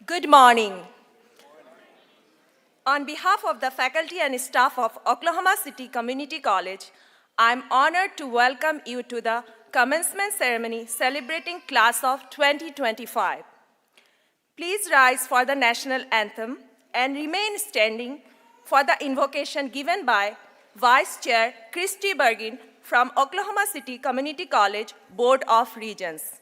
Good morning. On behalf of the faculty and staff of Oklahoma City Community College, I'm honored to welcome you to the commencement ceremony celebrating class of 2025. Please rise for the national anthem and remain standing for the invocation given by Vice Chair Christy Bergin from Oklahoma City Community College Board of Regents.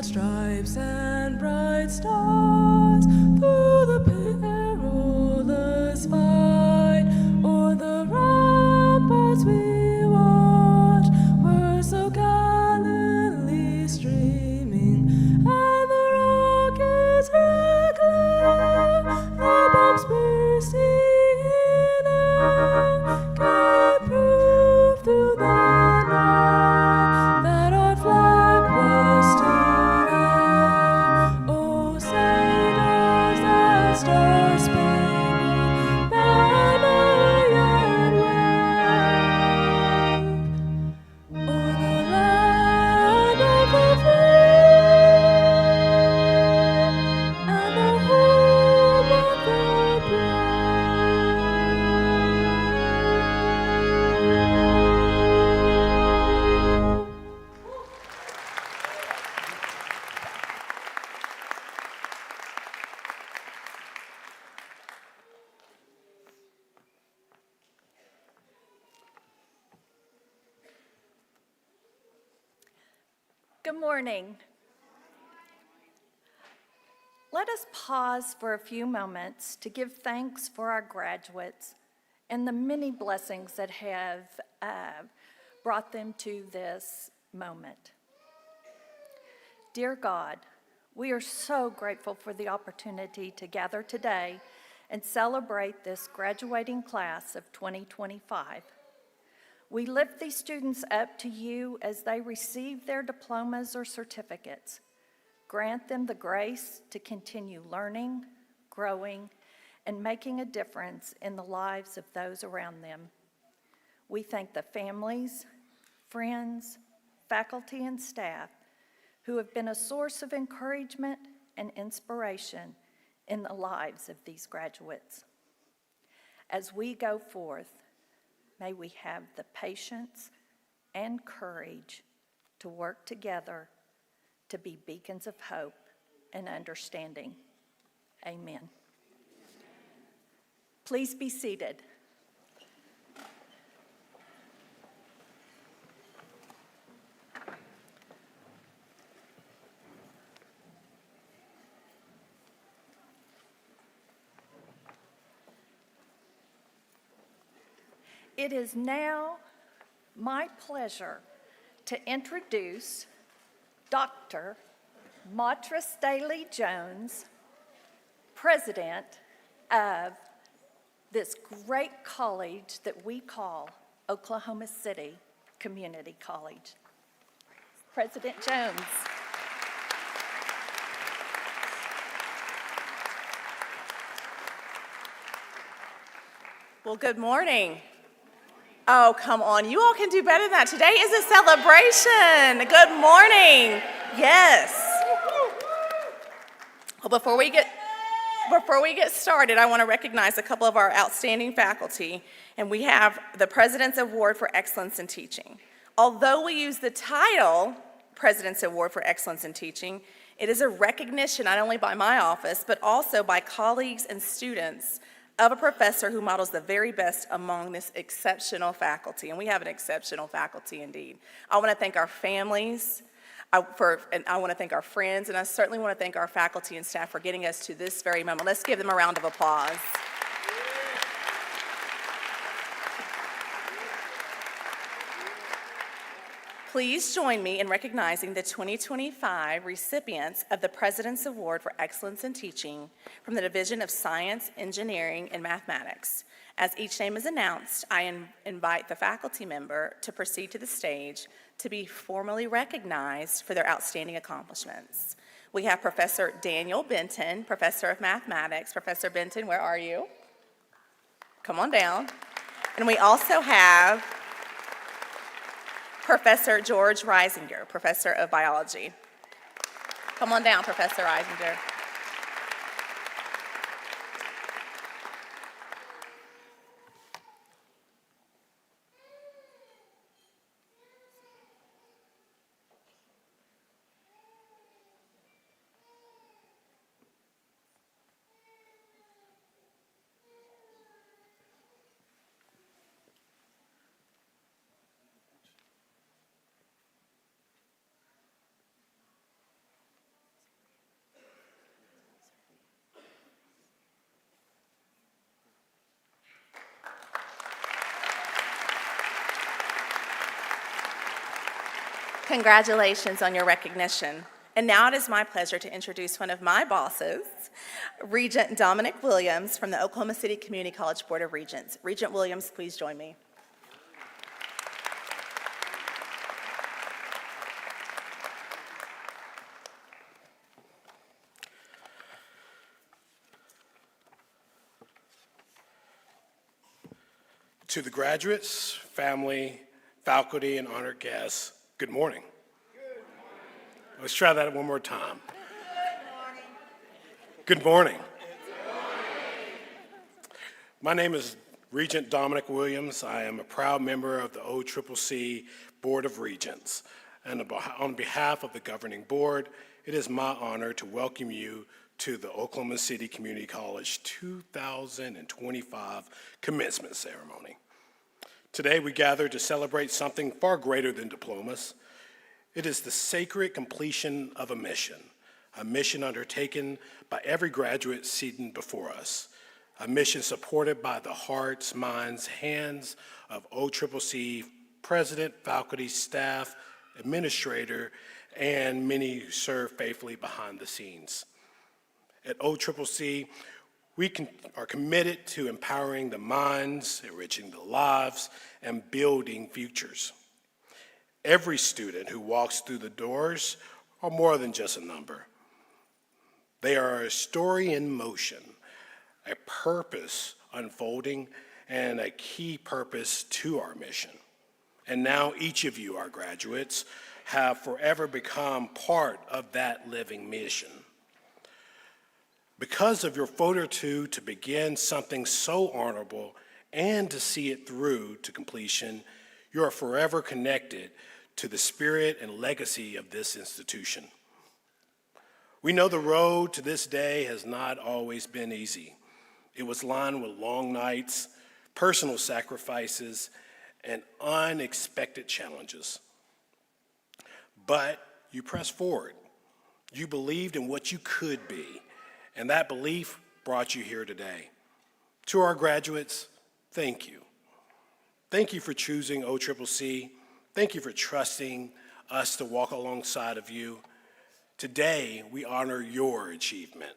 Stripes and bright stars through the perilous fight, o'er the ramparts we watched were so gallantly streaming, and the rockets' red glare, the bombs bursting in air, gave proof through the night that our flag was still. Star-spangled banner yet wave o'er the land of the free and the home of the Good morning. Let us pause for a few moments to give thanks for our graduates and the many blessings that have brought them to this moment. Dear God, we are so grateful for the opportunity to gather today and celebrate this graduating class of 2025. We lift these students up to you as they receive their diplomas or certificates. Grant them the grace to continue learning, growing, and making a difference in the lives of those around them. We thank the families, friends, faculty, and staff who have been a source of encouragement and inspiration in the lives of these graduates. As we go forth, may we have the patience and courage to work together to be beacons of hope and understanding. Amen. Please be seated. It is now my pleasure to introduce Dr. Matra Staley Jones, president of this great college that we call Oklahoma City Community College. President Jones. Well, good morning. Oh, come on. You all can do better than that. Today is a celebration. Good morning. Yes. Well, before we get started, I want to recognize a couple of our outstanding faculty, and we have the President's Award for Excellence in Teaching. Although we use the title President's Award for Excellence in Teaching, it is a recognition not only by my office, but also by colleagues and students of a professor who models the very best among this exceptional faculty. And we have an exceptional faculty indeed. I want to thank our families, and I want to thank our friends, and I certainly want to thank our faculty and staff for getting us to this very moment. Let's give them a round of applause. Please join me in recognizing the 2025 recipients of the President's Award for Excellence in Teaching from the Division of Science, Engineering, and Mathematics. As each name is announced, I invite the faculty member to proceed to the stage to be formally recognized for their outstanding accomplishments. We have Professor Daniel Benton, Professor of Mathematics. Professor Benton, where are you? Come on down. And we also have Professor George Reisinger, Professor of Biology. Come on down, Professor Reisinger. Congratulations on your recognition. And now it is my pleasure to introduce one of my bosses, Regent Dominic Williams from the Oklahoma City Community College Board of Regents. Regent Williams, please join me. To the graduates, family, faculty, and honored guests, good morning. Good morning. Let's try that one more time. Good morning. Good morning. My name is Regent Dominic Williams. I am a proud member of the OCCC Board of Regents. And on behalf of the governing board, it is my honor to welcome you to the Oklahoma City Community College 2025 commencement ceremony. Today we gather to celebrate something far greater than diplomas. It is the sacred completion of a mission undertaken by every graduate seated before us, a mission supported by the hearts, minds, hands of OCCC president, faculty, staff, administrator, and many who serve faithfully behind the scenes. At OCCC, we are committed to empowering the minds, enriching the lives, and building futures. Every student who walks through the doors are more than just a number. They are a story in motion, a purpose unfolding, and a key purpose to our mission. And now each of you, our graduates, have forever become part of that living mission. Because of your fortitude to begin something so honorable and to see it through to completion, you are forever connected to the spirit and legacy of this institution. We know the road to this day has not always been easy. It was lined with long nights, personal sacrifices, and unexpected challenges. But you pressed forward. You believed in what you could be, and that belief brought you here today. To our graduates, thank you. Thank you for choosing OCCC. Thank you for trusting us to walk alongside of you. Today, we honor your achievement.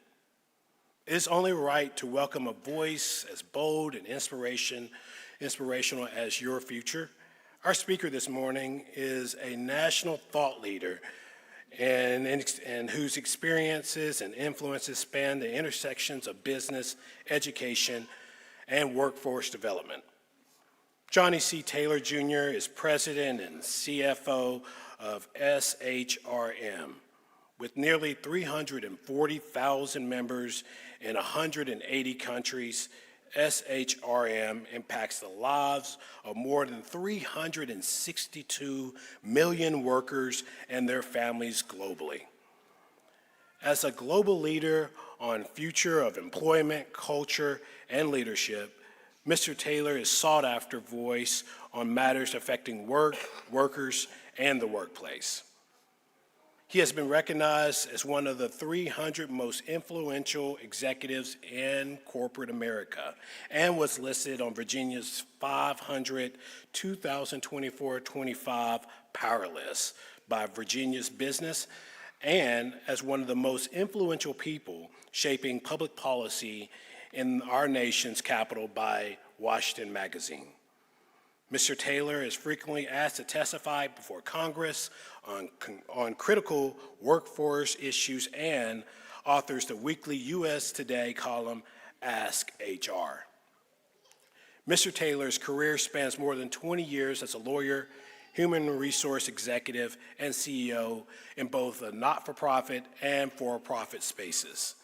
It is only right to welcome a voice as bold and inspirational as your future. Our speaker this morning is a national thought leader and whose experiences and influences span the intersections of business, education, and workforce development. Johnny C. Taylor Jr. is president and CFO of SHRM. With nearly 340,000 members in 180 countries, SHRM impacts the lives of more than 362 million workers and their families globally. As a global leader on future of employment, culture, and leadership, Mr. Taylor is sought-after voice on matters affecting work, workers, and the workplace. He has been recognized as one of the 300 most influential executives in corporate America and was listed on Virginia's 500 2024-25 Power List by Virginia's Business and as one of the most influential people shaping public policy in our nation's capital by Washington Magazine. Mr. Taylor is frequently asked to testify before Congress on critical workforce issues and authors the weekly U.S. Today column, Ask HR. Mr. Taylor's career spans more than 20 years as a lawyer, human resource executive, and CEO in both the not-for-profit and for-profit spaces.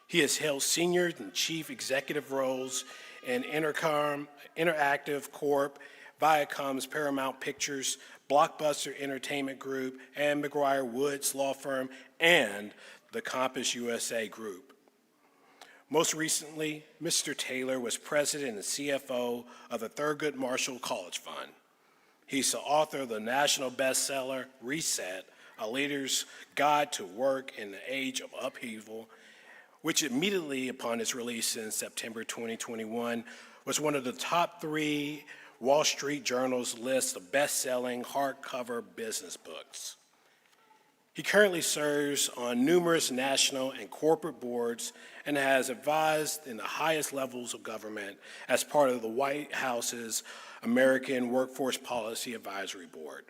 He has held senior and chief executive roles in Interactive Corp., Viacom's Paramount Pictures, Blockbuster Entertainment Group, and McGuire Woods Law Firm, and the Compass USA Group. Most recently, Mr. Taylor was president and CFO of the Thurgood Marshall College Fund. He's the author of the national bestseller, Reset, A Leader's Guide to Work in the Age of Upheaval, which immediately upon its release in September 2021 was one of the top 3 Wall Street Journal's list of best-selling hardcover business books. He currently serves on numerous national and corporate boards and has advised in the highest levels of government as part of the White House's American Workforce Policy Advisory Board.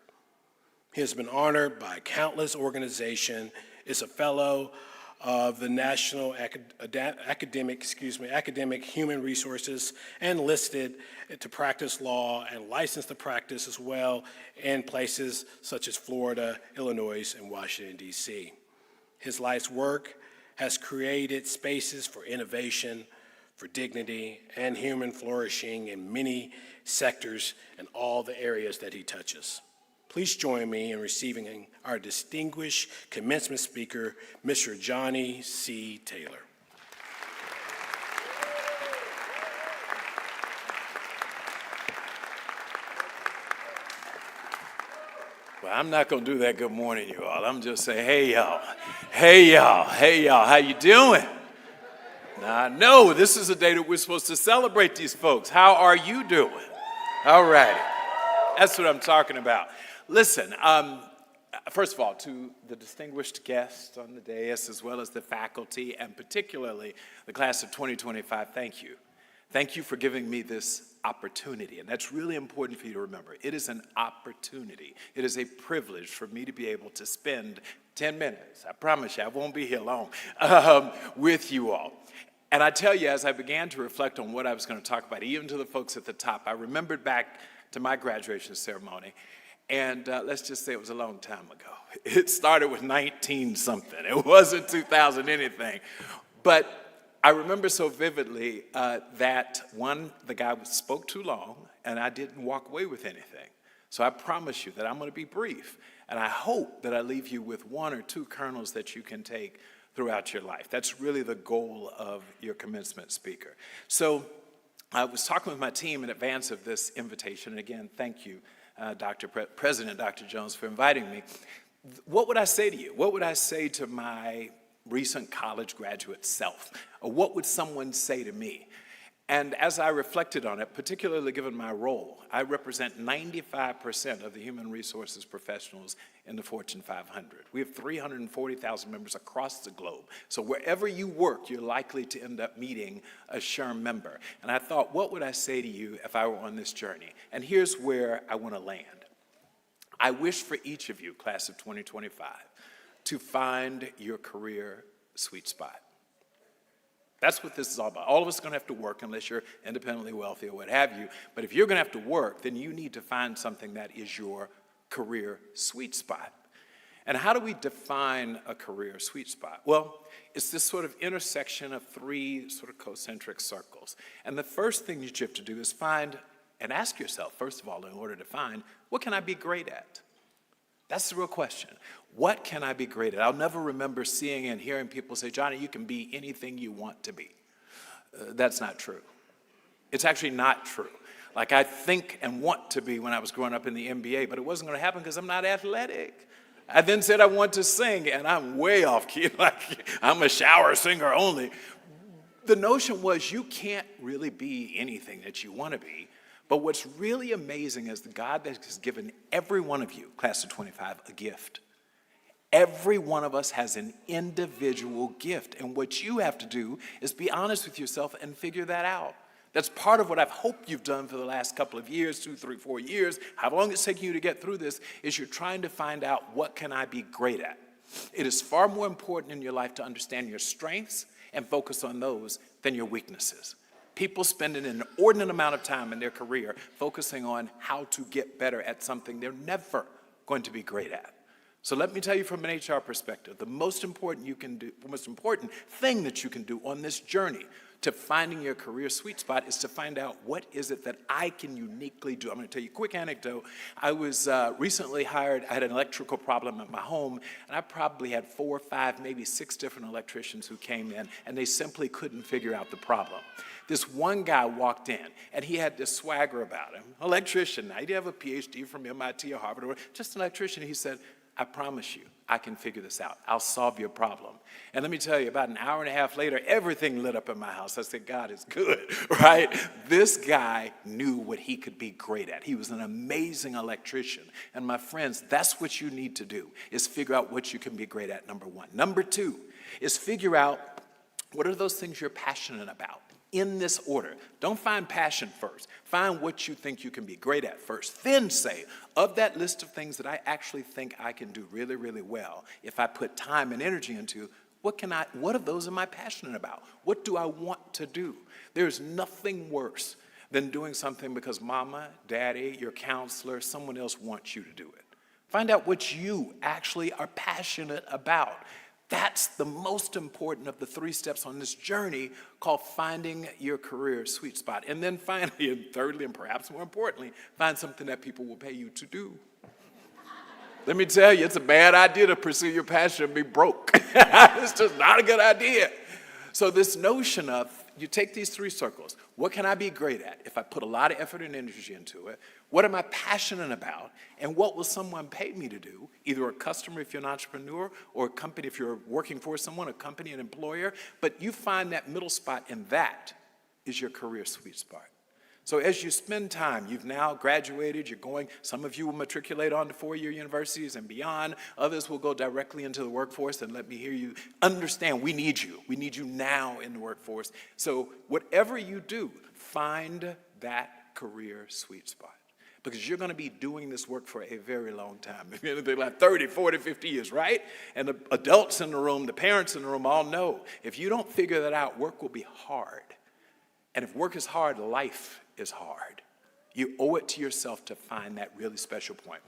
He has been honored by countless organizations, is a fellow of the National Academic Human Resources, and listed to practice law and licensed to practice as well in places such as Florida, Illinois, and Washington, D.C. His life's work has created spaces for innovation, for dignity, and human flourishing in many sectors and all the areas that he touches. Please join me in receiving our distinguished commencement speaker, Mr. Johnny C. Taylor. Well, I'm not going to do that good morning, you all. I'm just saying, hey, y'all. Hey, y'all. Hey, y'all. How you doing? Now, I know this is a day that we're supposed to celebrate these folks. How are you doing? All righty. That's what I'm talking about. Listen, first of all, to the distinguished guests on the dais, as well as the faculty, and particularly the class of 2025, thank you. Thank you for giving me this opportunity, and that's really important for you to remember. It is an opportunity. It is a privilege for me to be able to spend 10 minutes, I promise you, I won't be here long, with you all. And I tell you, as I began to reflect on what I was going to talk about, even to the folks at the top, I remembered back to my graduation ceremony. And let's just say it was a long time ago. It started with 19-something. It wasn't 2000 anything. But I remember so vividly that, one, the guy spoke too long, and I didn't walk away with anything. So I promise you that I'm going to be brief. And I hope that I leave you with 1 or 2 kernels that you can take throughout your life. That's really the goal of your commencement speaker. So I was talking with my team in advance of this invitation. And again, thank you, President Dr. Jones, for inviting me. What would I say to you? What would I say to my recent college graduate self? Or what would someone say to me? And as I reflected on it, particularly given my role, I represent 95% of the human resources professionals in the Fortune 500. We have 340,000 members across the globe. So wherever you work, you're likely to end up meeting a SHRM member. And I thought, what would I say to you if I were on this journey? And here's where I want to land. I wish for each of you, class of 2025, to find your career sweet spot. That's what this is all about. All of us are going to have to work unless you're independently wealthy or what have you. But if you're going to have to work, then you need to find something that is your career sweet spot. And how do we define a career sweet spot? Well, it's this sort of intersection of 3 sort of concentric circles. And the first thing that you have to do is find and ask yourself, first of all, in order to find, what can I be great at? That's the real question. What can I be great at? I'll never remember seeing and hearing people say, Johnny, you can be anything you want to be. That's not true. It's actually not true. Like I think and want to be when I was growing up in the NBA, but it wasn't going to happen because I'm not athletic. I then said I want to sing, and I'm way off key, like I'm a shower singer only. The notion was you can't really be anything that you want to be, but what's really amazing is the God that has given every one of you, class of 25, a gift. Every one of us has an individual gift, and what you have to do is be honest with yourself and figure that out. That's part of what I've hoped you've done for the last couple of years, 2, 3, 4 years, how long it's taking you to get through this, is you're trying to find out what can I be great at. It is far more important in your life to understand your strengths and focus on those than your weaknesses. People spend an inordinate amount of time in their career focusing on how to get better at something they're never going to be great at. So let me tell you from an HR perspective, the most important thing that you can do on this journey to finding your career sweet spot is to find out what is it that I can uniquely do. I'm going to tell you a quick anecdote. I was recently hired. I had an electrical problem at my home, and I probably had 4, 5, maybe 6 different electricians who came in, and they simply couldn't figure out the problem. This one guy walked in, and he had this swagger about him. Electrician. Now, he didn't have a PhD from MIT or Harvard, or just an electrician. He said, I promise you, I can figure this out. I'll solve your problem. And let me tell you, about an hour and a half later, everything lit up in my house. I said, God is good, right? This guy knew what he could be great at. He was an amazing electrician. And my friends, that's what you need to do, is figure out what you can be great at, number one. Number two is figure out what are those things you're passionate about. In this order. Don't find passion first. Find what you think you can be great at first. Then say, of that list of things that I actually think I can do really, really well, if I put time and energy into, what of those am I passionate about? What do I want to do? There's nothing worse than doing something because mama, daddy, your counselor, someone else wants you to do it. Find out what you actually are passionate about. That's the most important of the 3 steps on this journey called finding your career sweet spot. And then finally, and thirdly, and perhaps more importantly, find something that people will pay you to do. Let me tell you, it's a bad idea to pursue your passion and be broke. It's just not a good idea. So this notion of, you take these 3 circles. What can I be great at if I put a lot of effort and energy into it? What am I passionate about? And what will someone pay me to do? Either a customer if you're an entrepreneur, or a company if you're working for someone, a company, an employer. But you find that middle spot, and that is your career sweet spot. So as you spend time, you've now graduated, some of you will matriculate on to 4-year universities and beyond. Others will go directly into the workforce, and let me hear you understand, we need you. We need you now in the workforce. So whatever you do, find that career sweet spot. Because you're going to be doing this work for a very long time. Anything like 30, 40, 50 years, right? And the adults in the room, the parents in the room all know, if you don't figure that out, work will be hard. And if work is hard, life is hard. You owe it to yourself to find that really special point.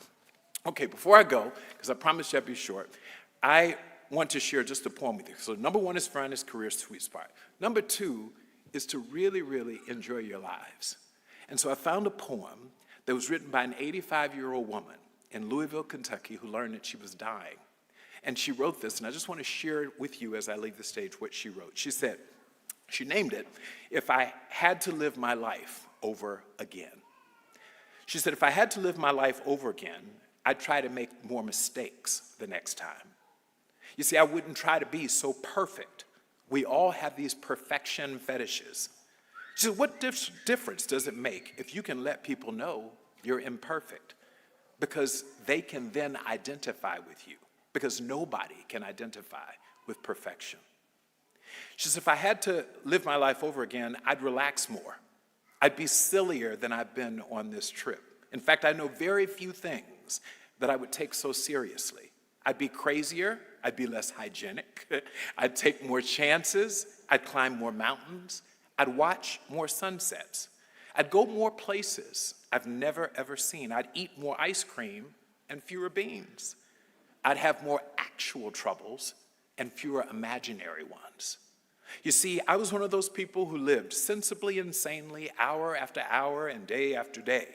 Okay, before I go, because I promised you I'd be short, I want to share just a poem with you. So number 1 is find his career sweet spot. Number 2 is to really, really enjoy your lives. And so I found a poem that was written by an 85-year-old woman in Louisville, Kentucky, who learned that she was dying. And she wrote this, and I just want to share it with you as I leave the stage what she wrote. She said, she named it, If I Had to Live My Life Over Again. She said, if I had to live my life over again, I'd try to make more mistakes the next time. You see, I wouldn't try to be so perfect. We all have these perfection fetishes. She said, what difference does it make if you can let people know you're imperfect? Because they can then identify with you. Because nobody can identify with perfection. She says, if I had to live my life over again, I'd relax more. I'd be sillier than I've been on this trip. In fact, I know very few things that I would take so seriously. I'd be crazier. I'd be less hygienic. I'd take more chances. I'd climb more mountains. I'd watch more sunsets. I'd go more places I've never, ever seen. I'd eat more ice cream and fewer beans. I'd have more actual troubles and fewer imaginary ones. You see, I was one of those people who lived sensibly, insanely, hour after hour and day after day.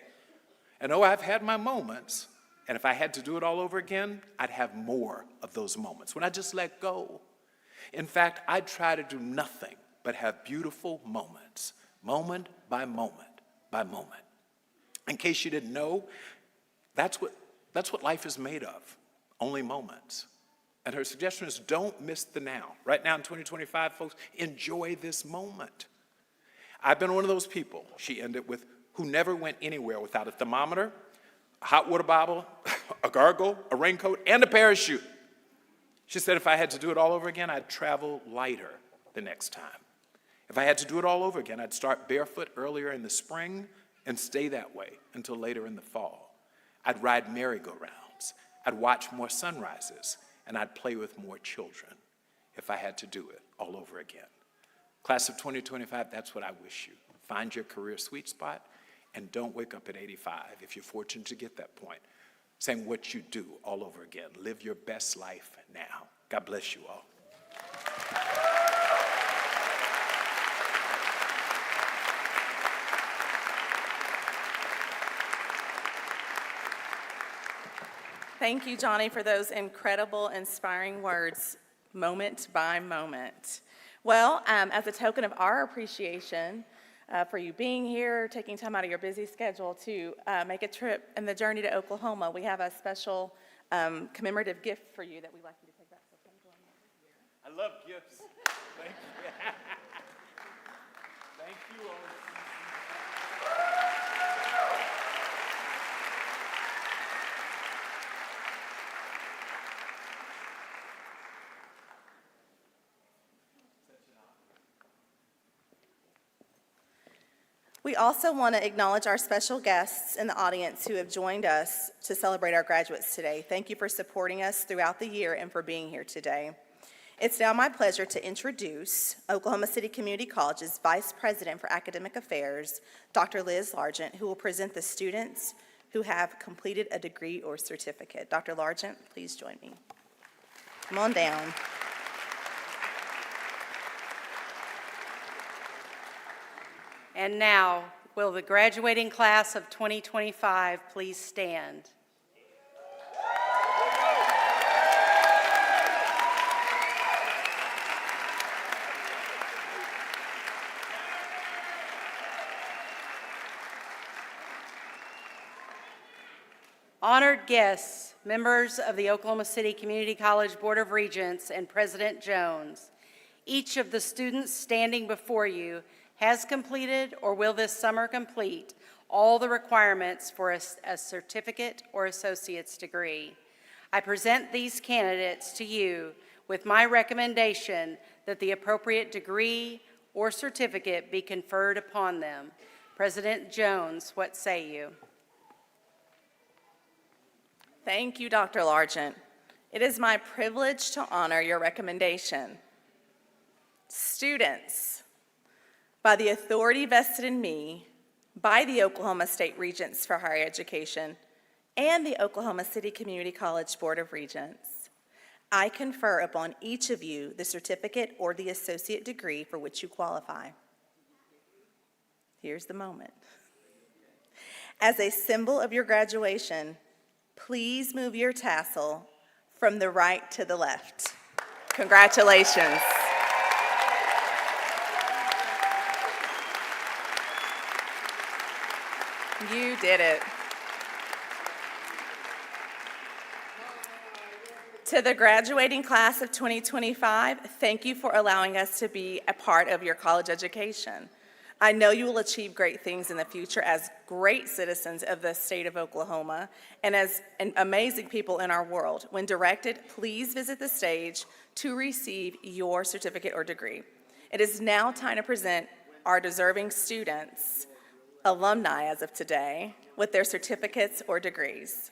And oh, I've had my moments, and if I had to do it all over again, I'd have more of those moments when I just let go. In fact, I'd try to do nothing but have beautiful moments, moment by moment by moment. In case you didn't know, that's what life is made of only moments. And her suggestion is don't miss the now. Right now in 2025, folks, enjoy this moment. I've been one of those people, she ended with, who never went anywhere without a thermometer, a hot water bottle, a gargle, a raincoat, and a parachute. She said if I had to do it all over again, I'd travel lighter the next time. If I had to do it all over again, I'd start barefoot earlier in the spring and stay that way until later in the fall. I'd ride merry-go-rounds. I'd watch more sunrises, and I'd play with more children if I had to do it all over again. Class of 2025, that's what I wish you. Find your career sweet spot, and don't wake up at 85 if you're fortunate to get that point, saying what you do all over again. Live your best life now. God bless you all. Thank you, Johnny, for those incredible, inspiring words, moment by moment. Well, as a token of our appreciation for you being here, taking time out of your busy schedule to make a trip and the journey to Oklahoma, we have a special commemorative gift for you that we'd like you to take back. So come join me over here. I love gifts. Thank you. Thank you all. We also want to acknowledge our special guests in the audience who have joined us to celebrate our graduates today. Thank you for supporting us throughout the year and for being here today. It's now my pleasure to introduce Oklahoma City Community College's Vice President for Academic Affairs, Dr. Liz Largent, who will present the students who have completed a degree or certificate. Dr. Largent, please join me. Come on down. And now, will the graduating class of 2025 please stand? Honored guests, members of the Oklahoma City Community College Board of Regents, and President Jones, each of the students standing before you has completed or will this summer complete all the requirements for a certificate or associate's degree. I present these candidates to you with my recommendation that the appropriate degree or certificate be conferred upon them. President Jones, what say you? Thank you, Dr. Largent. It is my privilege to honor your recommendation. Students, by the authority vested in me by the Oklahoma State Regents for Higher Education and the Oklahoma City Community College Board of Regents, I confer upon each of you the certificate or the associate degree for which you qualify. Here's the moment. As a symbol of your graduation, please move your tassel from the right to the left. Congratulations. You did it. To the graduating class of 2025, thank you for allowing us to be a part of your college education. I know you will achieve great things in the future as great citizens of the state of Oklahoma and as amazing people in our world. When directed, please visit the stage to receive your certificate or degree. It is now time to present our deserving students, alumni as of today, with their certificates or degrees.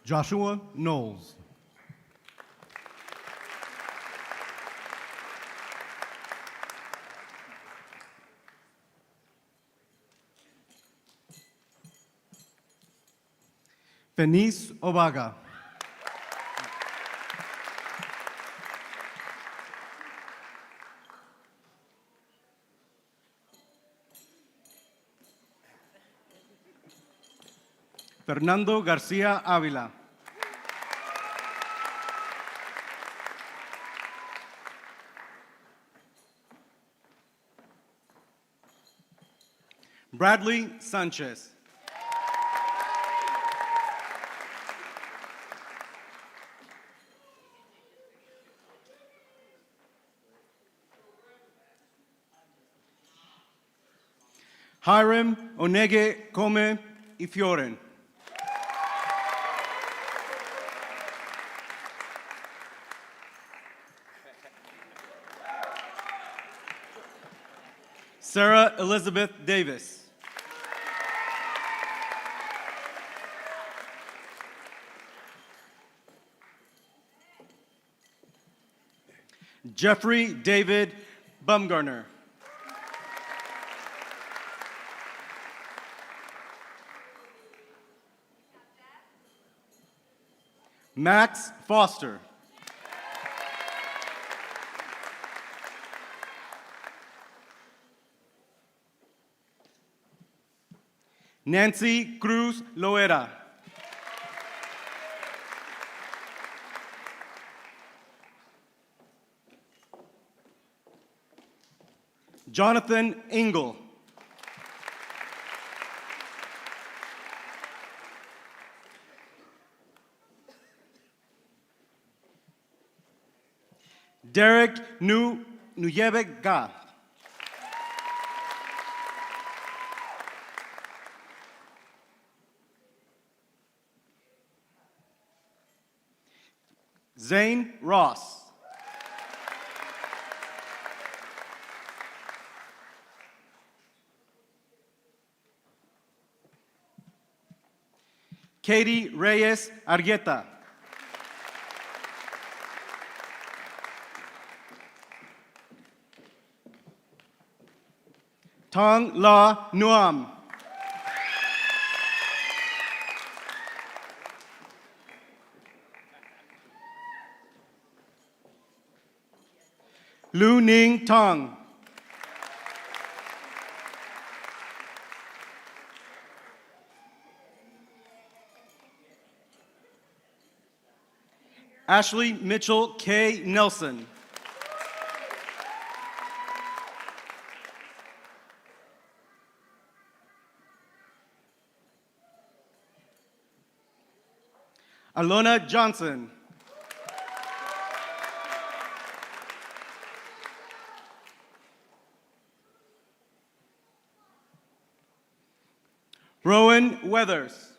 Joshua Knowles. Fenice Obaga. Fernando Garcia Ávila. Bradley Sanchez. Hiram Onege Come Ifioren. Sarah Elizabeth Davis. Jeffrey David Bumgarner. Max Foster. Nancy Cruz Loera. Jonathan Engel. Derek Nuyebega. Zane Ross. Katie Reyes Argueta. Tong La Nuam. Lu Ning Tong. Ashley Mitchell K. Nelson. Alona Johnson. Rowan Weathers.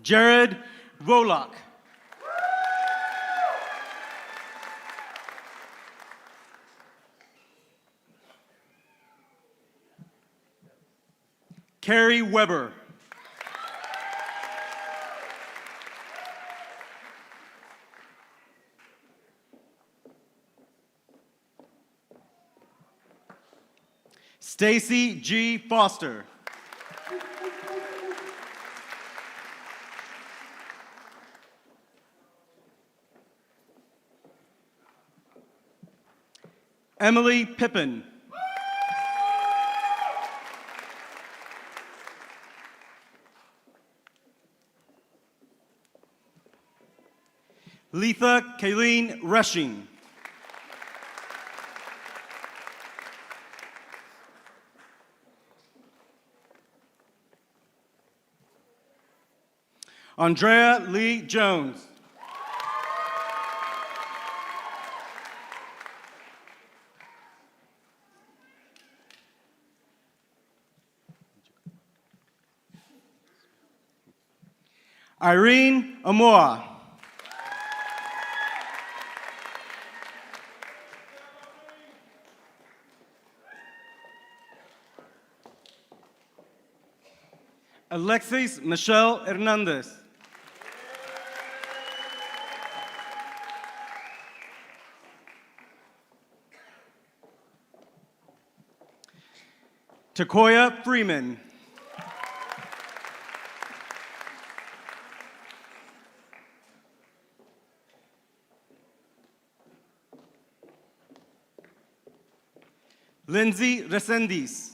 Jared Volok. Carrie Weber. Stacy G. Foster. Emily Pippin. Letha Kayleen Rushing. Andrea Lee Jones. Irene Amoa. Alexis Michelle Hernandez. Takoya Freeman. Lindsay Resendiz.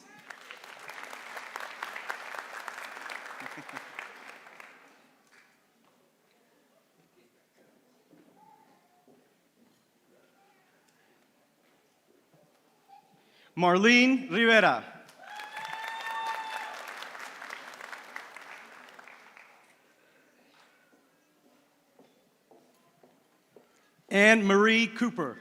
Marlene Rivera. Anne Marie Cooper.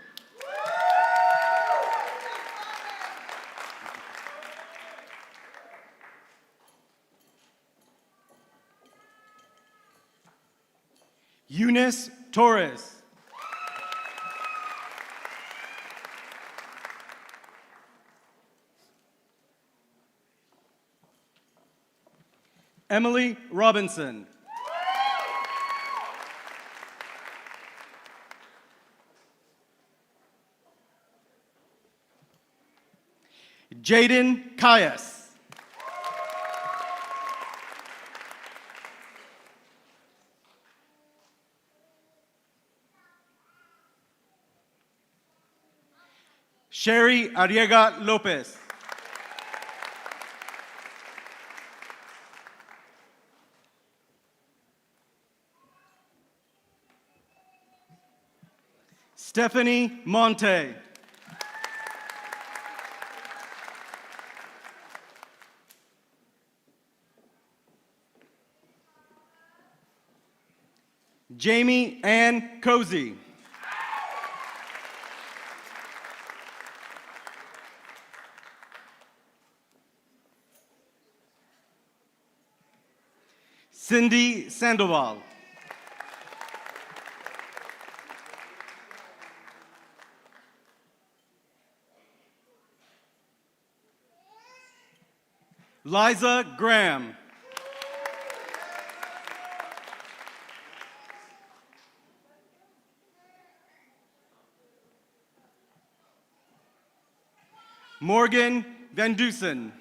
Eunice Torres. Emily Robinson. Jaden Caius. Sherry Arriaga Lopez. Stephanie Monte. Jamie Ann Cozy. Cindy Sandoval. Liza Graham. Morgan Van Dusen.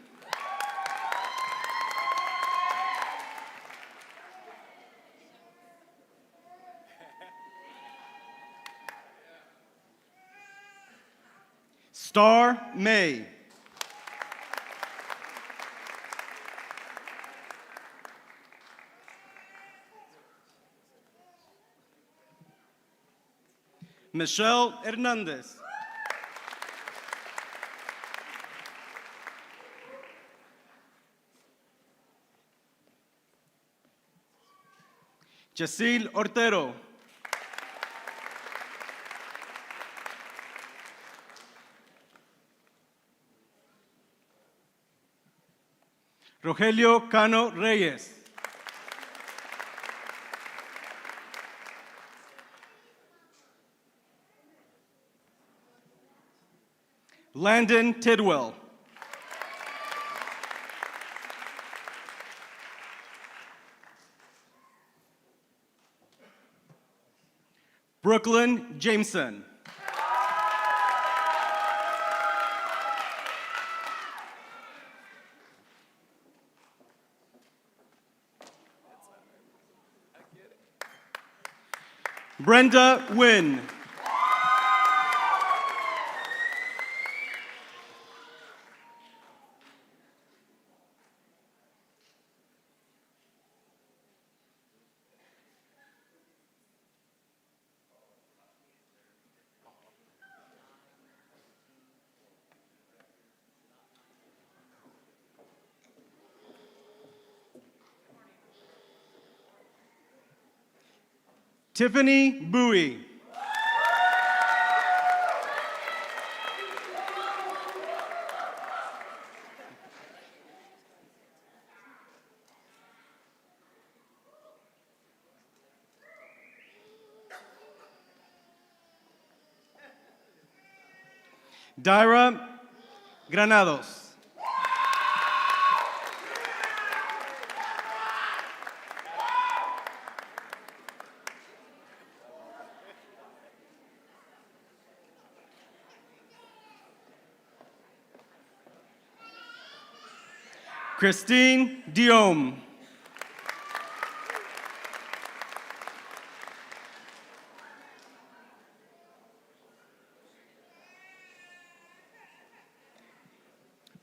Star May. Michelle Hernandez. Jacil Ortero. Rogelio Cano Reyes. Landon Tidwell. Brooklyn Jameson. Brenda Wynn. Tiffany Bowie. Dyra Granados. Christine Diome.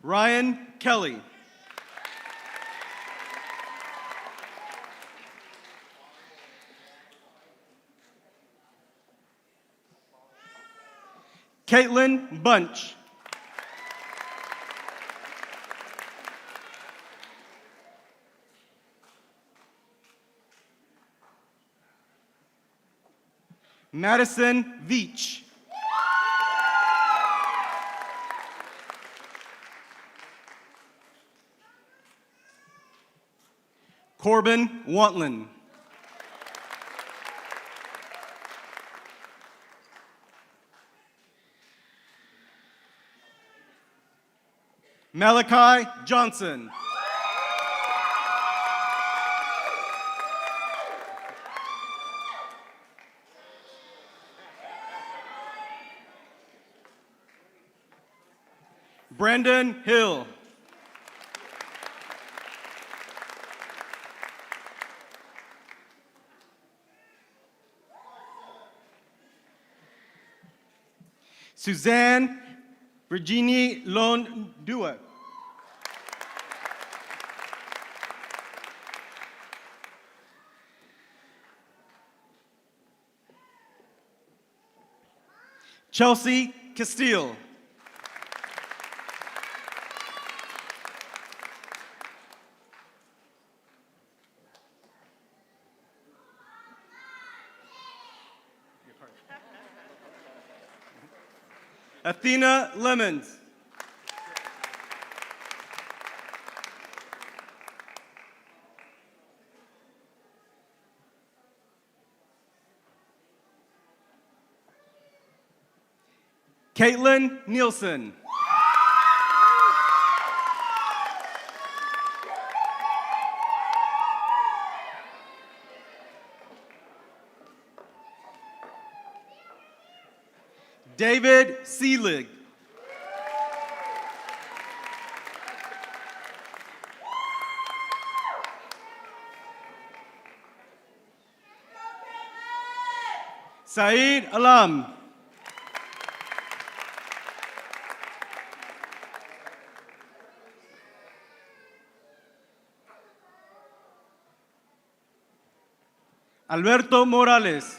Ryan Kelly. Caitlin Bunch. Madison Veach. Corbin Wantlin. Malachi Johnson. Brandon Hill. Suzanne Virginie Londua. Chelsea Castile. Athena Lemons. Caitlin Nielsen. David Seelig. Saeed Alam. Alberto Morales.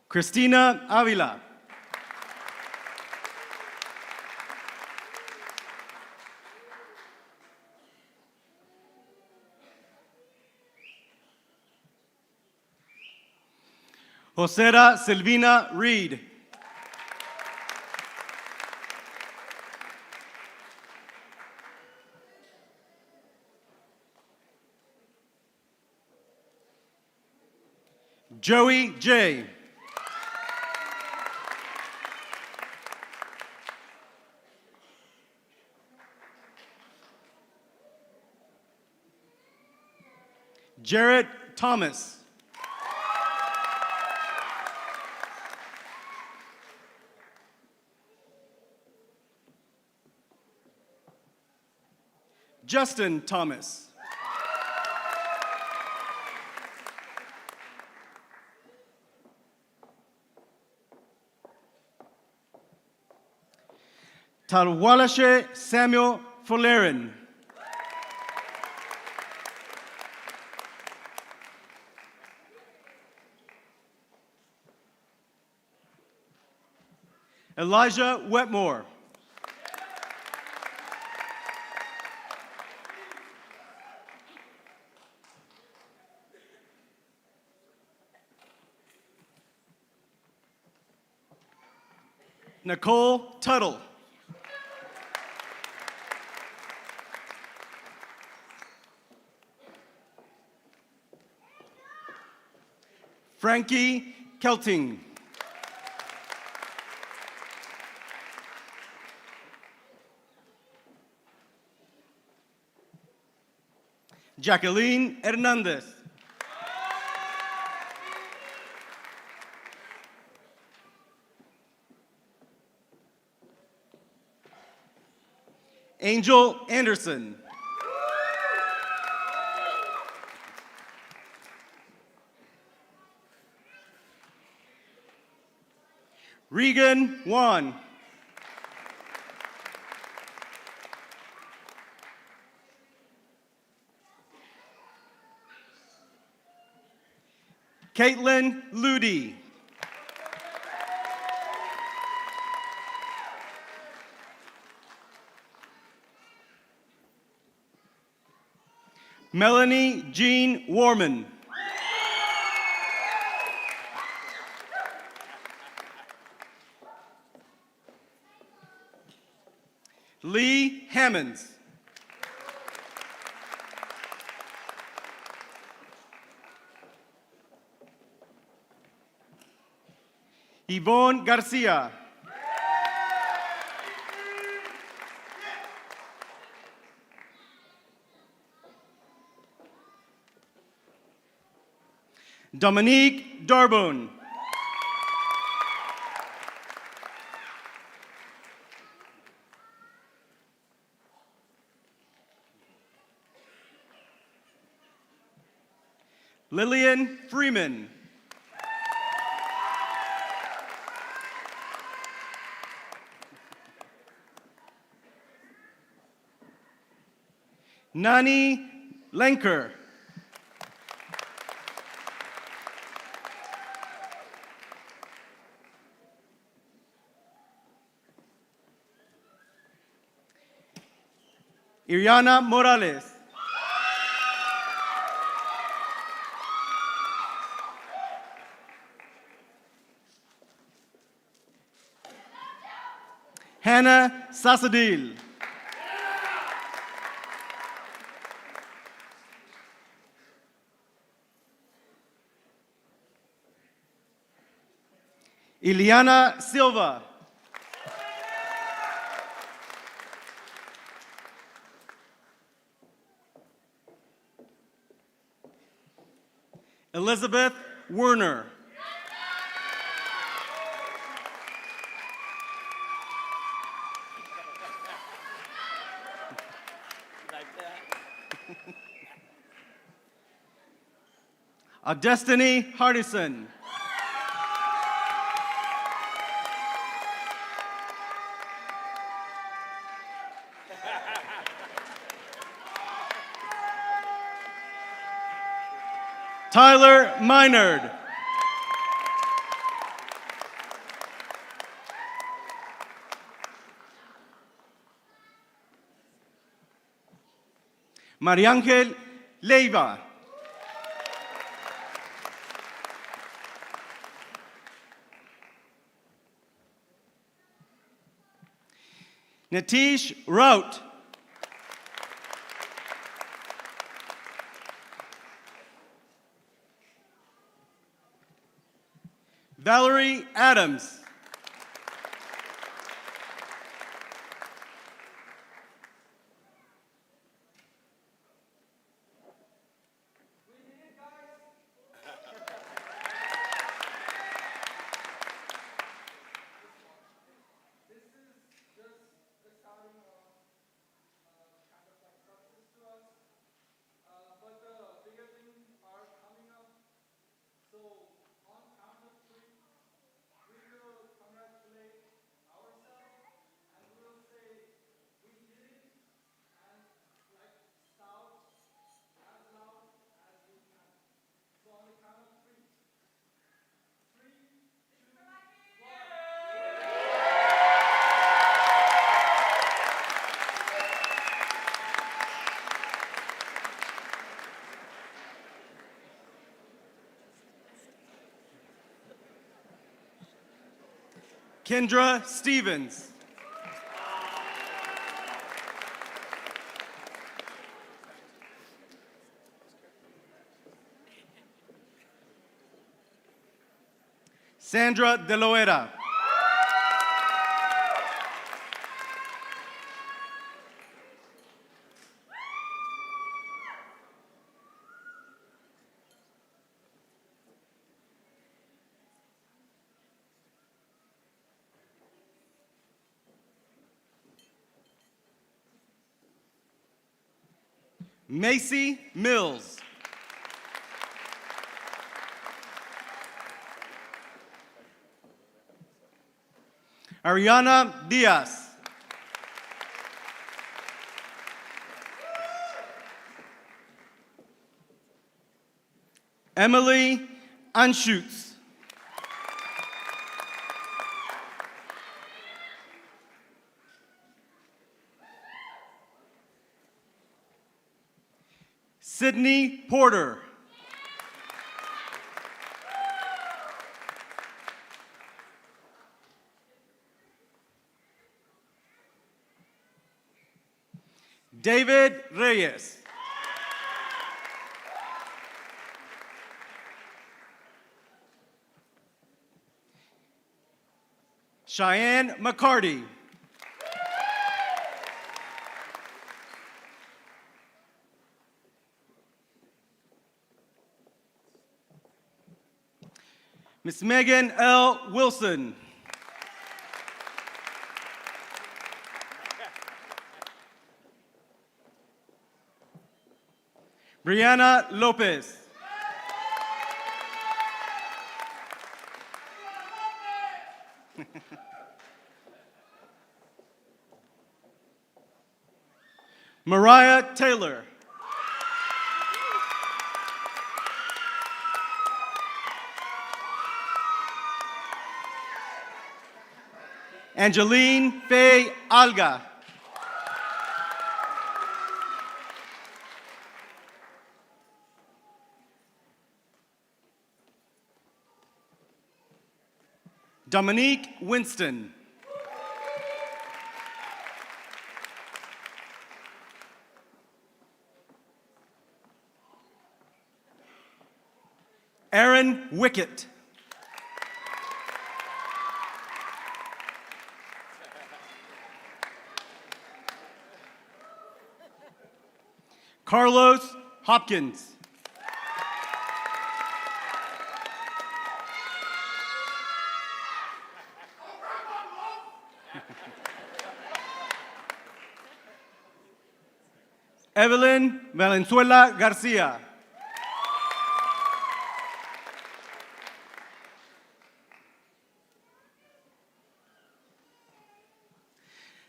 Christina Avila. Josera Silvina Reed. Joey J. Jarrett Thomas. Justin Thomas. Talwalashe Samuel Folerin. Elijah Wetmore. Nicole Tuttle. Frankie Kelting. Jacqueline Hernandez. Angel Anderson. Regan Wan. Caitlin Ludi. Melanie Jean Warman. Lee Hammonds. Yvonne Garcia. Dominique Darbone. Lillian Freeman. Nani Lenker. Iriana Morales. Hannah Sasadil. Iliana Silva. Elizabeth Werner. Destiny Hardison. Tyler Minard. Mariangel Leiva. Natish Rout. Valerie Adams. Kendra Stevens. Sandra De Loera. Macy Mills. Ariana Diaz. Emily Anschutz. Sydney Porter. David Reyes. Cheyenne McCarty. Miss Megan L. Wilson. Brianna Lopez. Mariah Taylor. Angeline Faye Alga. Dominique Winston. Aaron Wickett. Carlos Hopkins. Evelyn Valenzuela Garcia.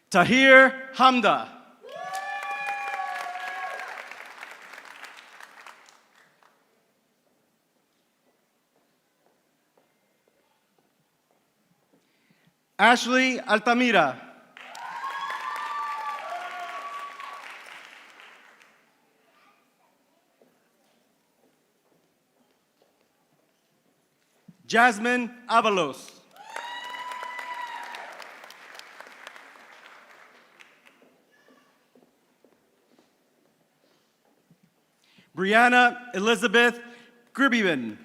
Tahir Hamda. Ashley Altamira. Jasmine Avalos. Brianna Elizabeth Gribben.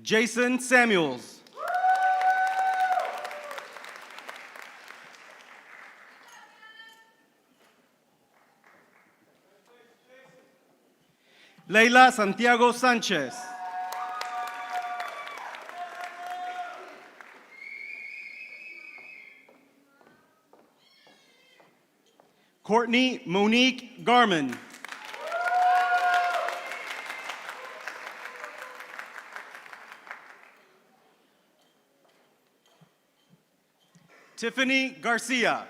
Jason Samuels. Leila Santiago Sanchez. Courtney Monique Garman. Tiffany Garcia.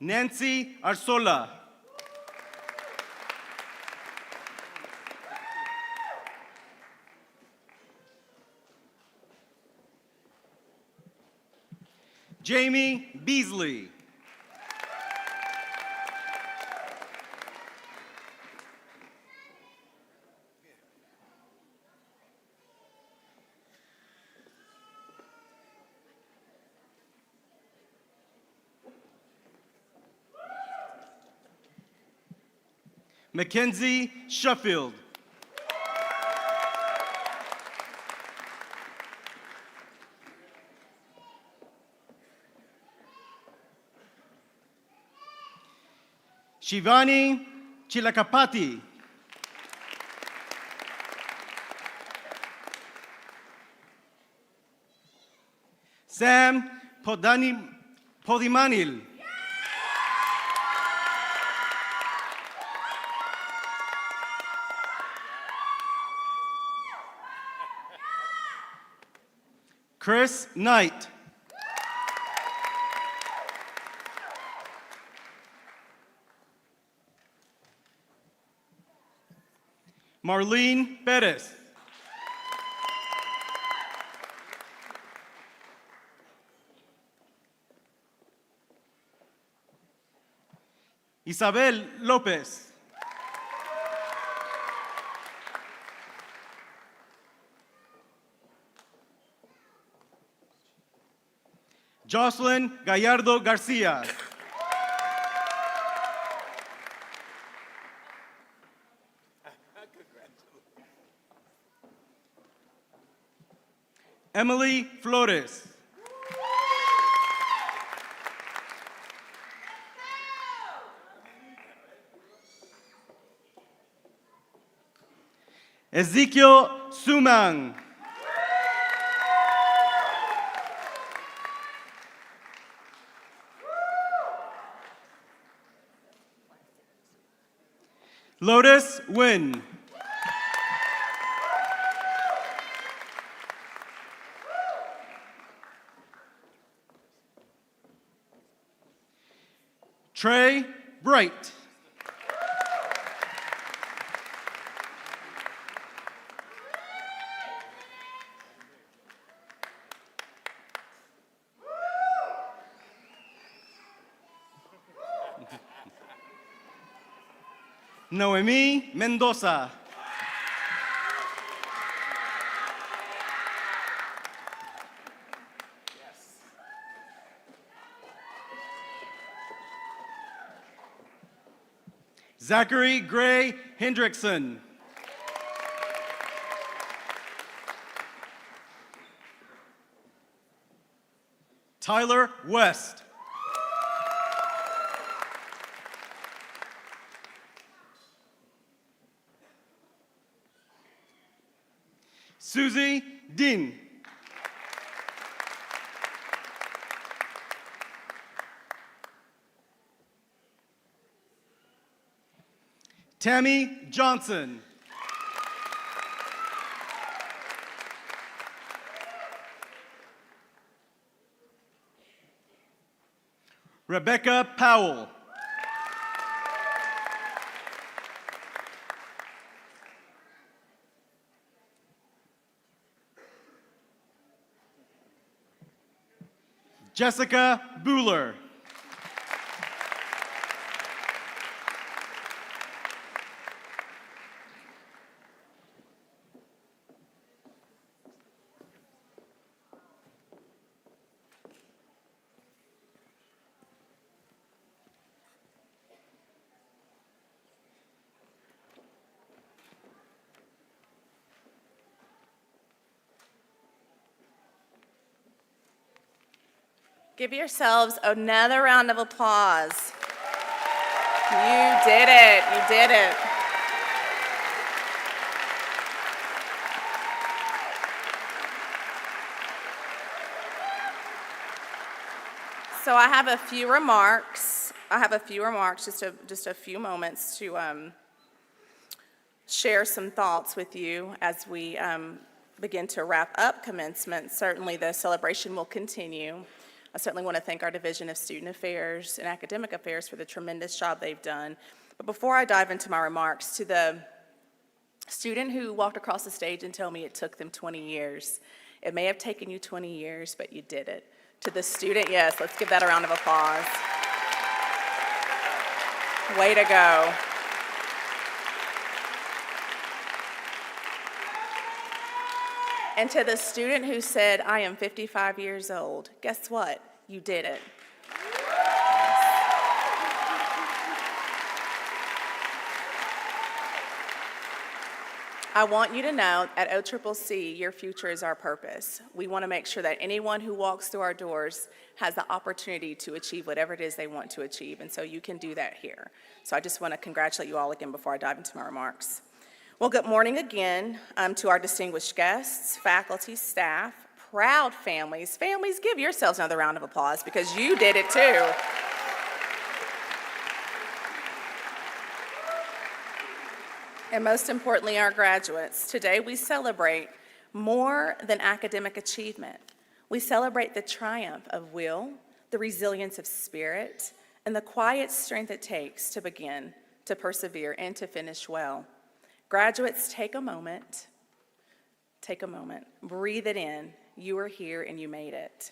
Nancy Arzola. Jamie Beasley. Mackenzie Sheffield. Shivani Chilakapati. Sam Podimanil. Chris Knight. Marlene Perez. Isabel Lopez. Jocelyn Gallardo Garcia. Emily Flores. Ezekiel Sumang. Lotus Wynn. Trey Bright. Noemi Mendoza. Zachary Gray Hendrickson. Tyler West. Susie Dean. Tammy Johnson. Rebecca Powell. Jessica Buhler. Give yourselves another round of applause. You did it. You did it. So I have a few remarks. Just a few moments to share some thoughts with you as we begin to wrap up commencement. Certainly the celebration will continue. I certainly want to thank our Division of Student Affairs and Academic Affairs for the tremendous job they've done. But before I dive into my remarks, to the student who walked across the stage and told me it took them 20 years, it may have taken you 20 years, but you did it. To the student, yes, let's give that a round of applause. Way to go. And to the student who said, I am 55 years old, guess what? You did it. I want you to know at OCCC, your future is our purpose. We want to make sure that anyone who walks through our doors has the opportunity to achieve whatever it is they want to achieve, and so you can do that here. So I just want to congratulate you all again before I dive into my remarks. Well, good morning again to our distinguished guests, faculty, staff, proud families. Families, give yourselves another round of applause because you did it too. And most importantly, our graduates. Today we celebrate more than academic achievement. We celebrate the triumph of will, the resilience of spirit, and the quiet strength it takes to begin, to persevere, and to finish well. Graduates, take a moment, breathe it in. You are here and you made it.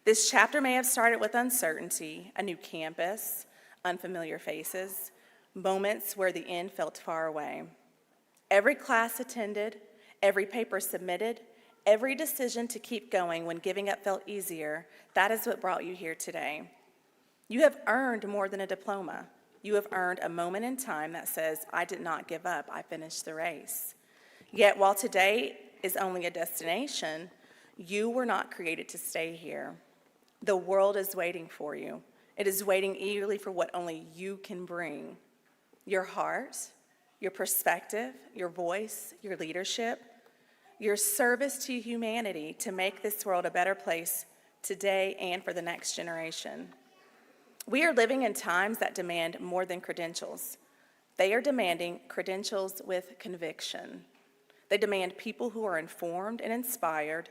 This chapter may have started with uncertainty, a new campus, unfamiliar faces, moments where the end felt far away. Every class attended, every paper submitted, every decision to keep going when giving up felt easier, that is what brought you here today. You have earned more than a diploma. You have earned a moment in time that says, I did not give up, I finished the race. Yet while today is only a destination, you were not created to stay here. The world is waiting for you. It is waiting eagerly for what only you can bring. Your heart, your perspective, your voice, your leadership, your service to humanity to make this world a better place today and for the next generation. We are living in times that demand more than credentials. They are demanding credentials with conviction. They demand people who are informed and inspired,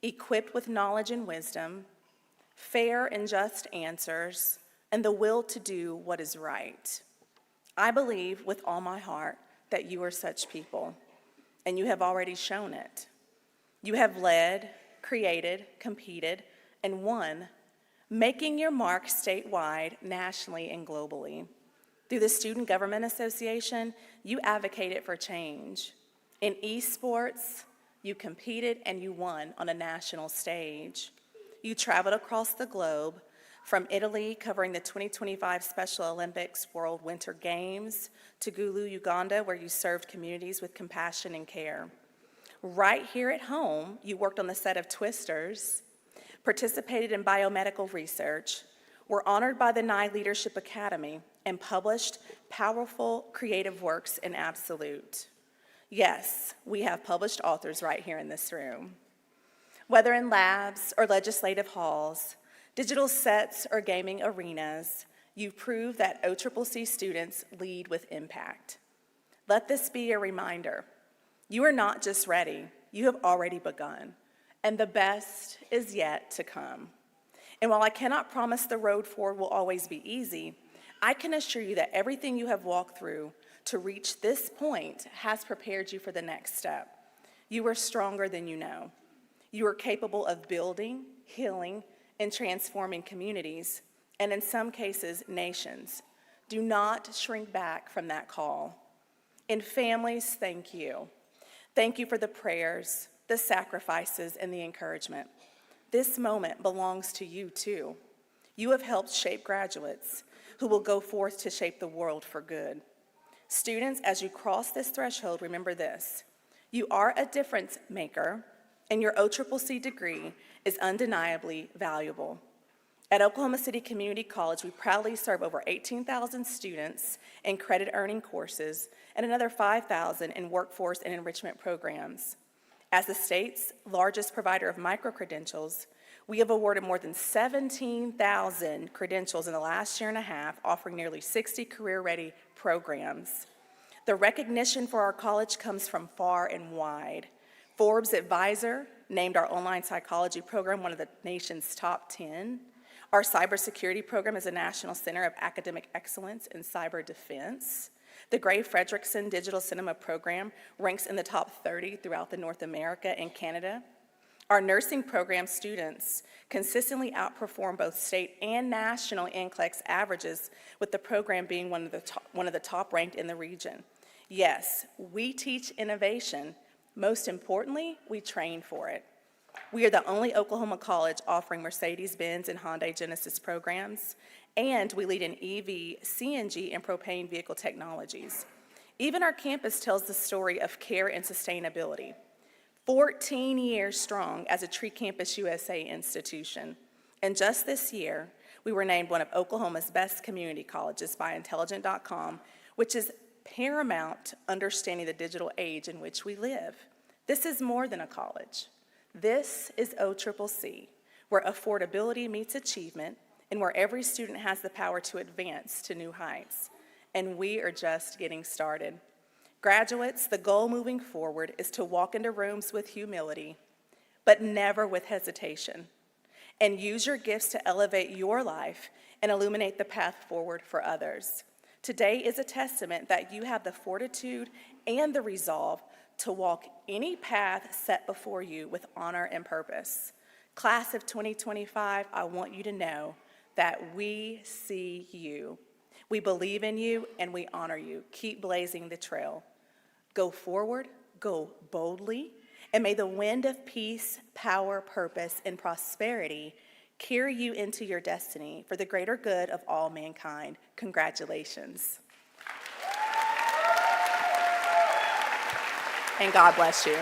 equipped with knowledge and wisdom, fair and just answers, and the will to do what is right. I believe with all my heart that you are such people, and you have already shown it. You have led, created, competed, and won, making your mark statewide, nationally, and globally. Through the Student Government Association, you advocated for change. In esports, you competed and you won on a national stage. You traveled across the globe, from Italy, covering the 2025 Special Olympics World Winter Games, to Gulu, Uganda, where you served communities with compassion and care. Right here at home, you worked on the set of Twisters, participated in biomedical research, were honored by the Nye Leadership Academy, and published powerful creative works in Absolute. Yes, we have published authors right here in this room. Whether in labs or legislative halls, digital sets or gaming arenas, you prove that OCCC students lead with impact. Let this be a reminder. You are not just ready, you have already begun, and the best is yet to come. And while I cannot promise the road forward will always be easy, I can assure you that everything you have walked through to reach this point has prepared you for the next step. You are stronger than you know. You are capable of building, healing, and transforming communities, and in some cases, nations. Do not shrink back from that call. And families, thank you. Thank you for the prayers, the sacrifices, and the encouragement. This moment belongs to you too. You have helped shape graduates who will go forth to shape the world for good. Students, as you cross this threshold, remember this. You are a difference maker, and your OCCC degree is undeniably valuable. At Oklahoma City Community College, we proudly serve over 18,000 students in credit-earning courses and another 5,000 in workforce and enrichment programs. As the state's largest provider of micro-credentials, we have awarded more than 17,000 credentials in the last year and a half, offering nearly 60 career-ready programs. The recognition for our college comes from far and wide. Forbes Advisor named our online psychology program one of the nation's top 10. Our cybersecurity program is a National Center of Academic Excellence in Cyber Defense. The Gray Frederickson Digital Cinema program ranks in the top 30 throughout the North America and Canada. Our nursing program students consistently outperform both state and national NCLEX averages, with the program being one of the top ranked in the region. Yes, we teach innovation. Most importantly, we train for it. We are the only Oklahoma college offering Mercedes-Benz and Hyundai Genesis programs, and we lead in EV, CNG, and propane vehicle technologies. Even our campus tells the story of care and sustainability. 14 years strong as a Tree Campus USA institution. And just this year, we were named one of Oklahoma's best community colleges by Intelligent.com, which is paramount to understanding the digital age in which we live. This is more than a college. This is OCCC, where affordability meets achievement and where every student has the power to advance to new heights. And we are just getting started. Graduates, the goal moving forward is to walk into rooms with humility, but never with hesitation, and use your gifts to elevate your life and illuminate the path forward for others. Today is a testament that you have the fortitude and the resolve to walk any path set before you with honor and purpose. Class of 2025, I want you to know that we see you. We believe in you and we honor you. Keep blazing the trail. Go forward, go boldly, and may the wind of peace, power, purpose, and prosperity carry you into your destiny for the greater good of all mankind. Congratulations. And God bless you.